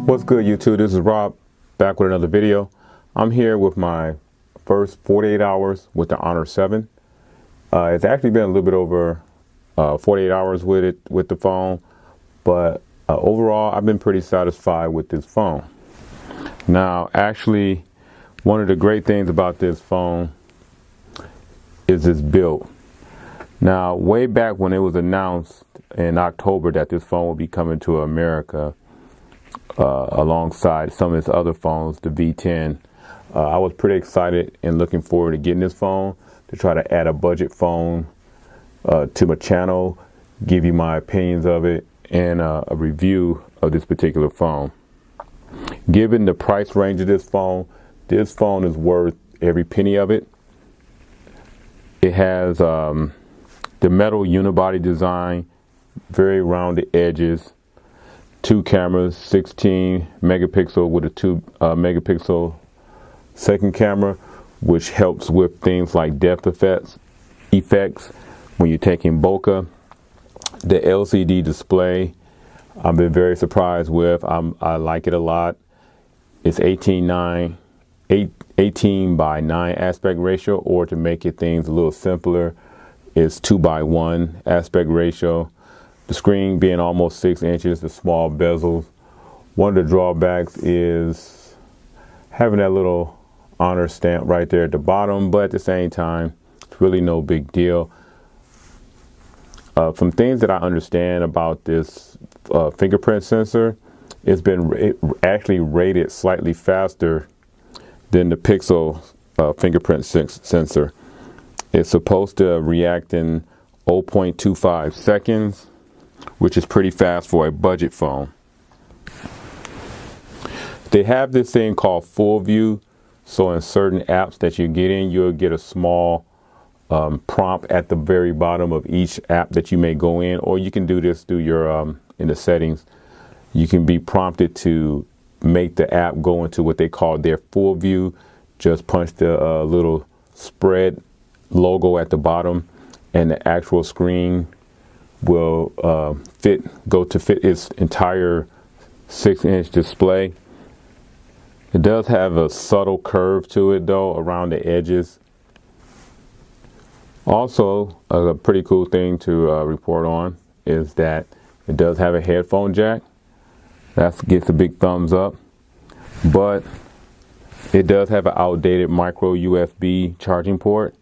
What's good, YouTube? This is Rob, back with another video. I'm here with my first 48 hours with the Honor 7. It's actually been a little bit over 48 hours with the phone, but overall I've been pretty satisfied with this phone. Now, actually, one of the great things about this phone is its build. Now, way back when it was announced in October that this phone would be coming to America, alongside some of its other phones, the V10, I was pretty excited and looking forward to getting this phone to try to add a budget phone to my channel, give you my opinions of it, and a review of this particular phone. Given the price range of this phone is worth every penny of it. It has the metal unibody design, very rounded edges, 2 cameras, 16 megapixel with a 2 megapixel second camera, which helps with things like depth effects when you're taking bokeh. The LCD display, I've been very surprised with. I like it a lot. It's 18 by 9 aspect ratio, or to make it things a little simpler, it's 2:1 aspect ratio. The screen being almost 6 inches, the small bezels. One of the drawbacks is having that little Honor stamp right there at the bottom, but at the same time, it's really no big deal. From things that I understand about this fingerprint sensor, it's been actually rated slightly faster than the Pixel fingerprint sensor. It's supposed to react in 0.25 seconds, which is pretty fast for a budget phone. They have this thing called Full View, so in certain apps that you get in, you'll get a small prompt at the very bottom of each app that you may go in, or you can do this through your in the settings. You can be prompted to make the app go into what they call their Full View. Just punch the little spread logo at the bottom, and the actual screen will go to fit its entire 6-inch display. It does have a subtle curve to it though around the edges. Also, a pretty cool thing to report on is that it does have a headphone jack. That gets a big thumbs up, but it does have an outdated micro USB charging port.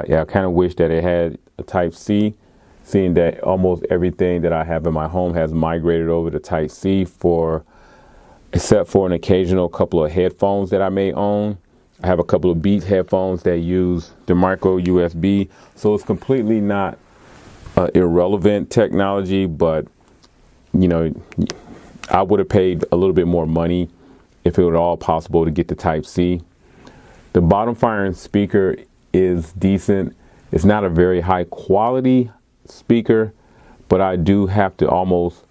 Yeah, I kind of wish that it had a Type-C, seeing that almost everything that I have in my home has migrated over to Type-C, except for an occasional couple of headphones that I may own. I have a couple of Beats headphones that use the micro USB, so it's completely not irrelevant technology, but you know, I would have paid a little bit more money if it were at all possible to get the Type-C. The bottom firing speaker is decent. It's not a very high quality speaker, but I do have to almost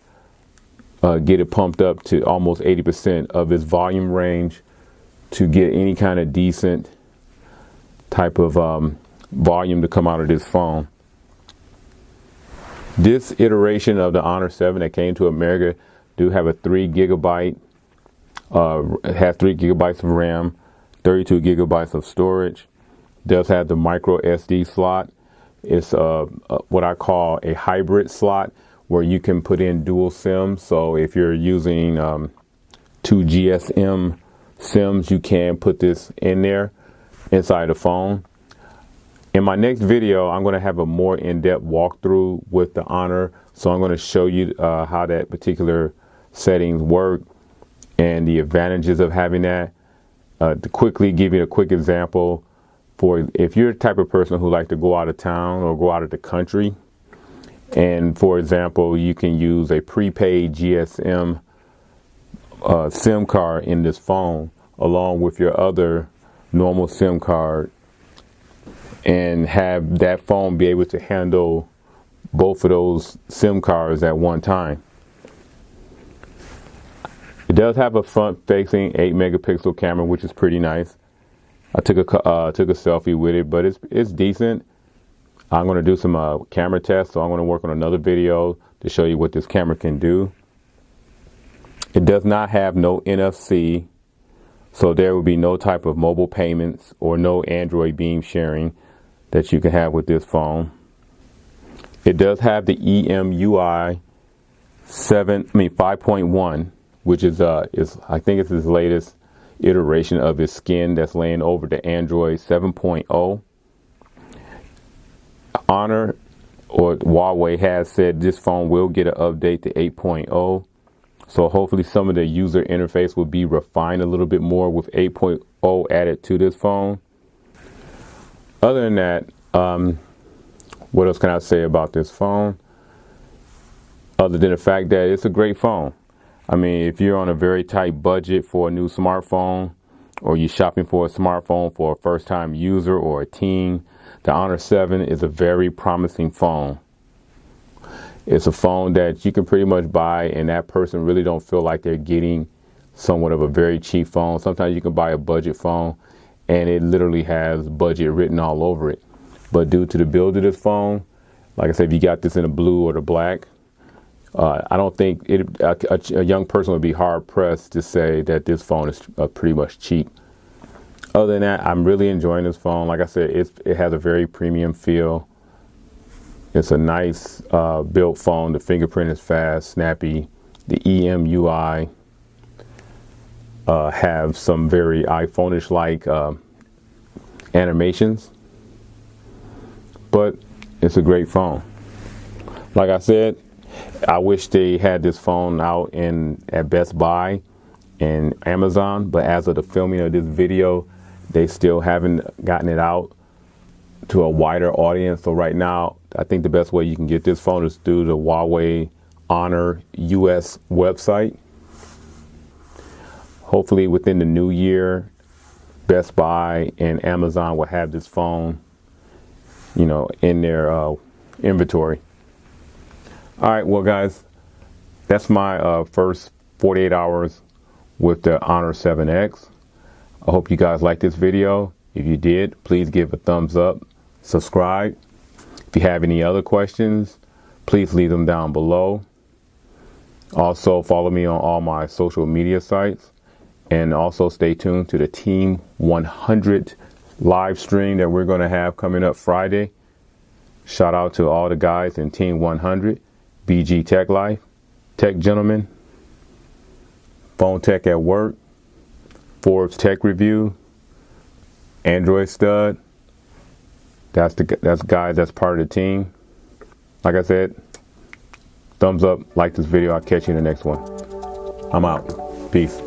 get it pumped up to almost 80% of its volume range to get any kind of decent type of volume to come out of this phone. This iteration of the Honor 7 that came to America do have a 3 gigabyte, has 3 gigabytes of RAM, 32 gigabytes of storage. Does have the micro SD slot. It's what I call a hybrid slot, where you can put in dual SIM. So if you're using 2 GSM SIMs, you can put this in there inside the phone. In my next video, I'm going to have a more in-depth walkthrough with the Honor. So I'm going to show you how that particular settings work and the advantages of having that. To quickly give you a quick example, for if you're the type of person who like to go out of town or go out of the country, and for example, you can use a prepaid GSM SIM card in this phone along with your other normal SIM card, and have that phone be able to handle both of those SIM cards at one time. It does have a front-facing 8 megapixel camera, which is pretty nice. I took a selfie with it, but it's decent. I'm going to do some camera tests, so I'm going to work on another video to show you what this camera can do. It does not have no NFC, so there will be no type of mobile payments or no Android beam sharing that you can have with this phone. It does have the EMUI 5.1, which is I think it's his latest iteration of his skin that's laying over the Android 7.0. Honor or Huawei has said this phone will get an update to 8.0. So hopefully some of the user interface will be refined a little bit more with 8.0 added to this phone. Other than that, what else can I say about this phone? Other than the fact that it's a great phone. I mean, if you're on a very tight budget for a new smartphone, or you're shopping for a smartphone for a first-time user or a teen, the Honor 7 is a very promising phone. It's a phone that you can pretty much buy and that person really don't feel like they're getting somewhat of a very cheap phone. Sometimes you can buy a budget phone and it literally has budget written all over it. But due to the build of this phone, like I said, if you got this in the blue or the black, I don't think a young person would be hard pressed to say that this phone is pretty much cheap. Other than that, I'm really enjoying this phone. Like I said, it has a very premium feel. It's a nice built phone. The fingerprint is fast, snappy. The EMUI have some very iPhone-ish like animations. But it's a great phone. Like I said, I wish they had this phone out at Best Buy and Amazon, but as of the filming of this video, they still haven't gotten it out to a wider audience. So right now, I think the best way you can get this phone is through the Huawei Honor US website. Hopefully within the new year, Best Buy and Amazon will have this phone, in their inventory. All right, well, guys, that's my first 48 hours with the Honor 7X. I hope you guys liked this video. If you did, please give a thumbs up, subscribe. If you have any other questions, please leave them down below. Also, follow me on all my social media sites. And also stay tuned to the Team 100 live stream that we're going to have coming up Friday. Shout out to all the guys in Team 100, BG Tech Life, Tech Gentlemen, Phone Tech at Work, Forbes Tech Review, Android Stud. That's guys that's part of the team. Like I said, thumbs up, like this video. I'll catch you in the next one. I'm out. Peace.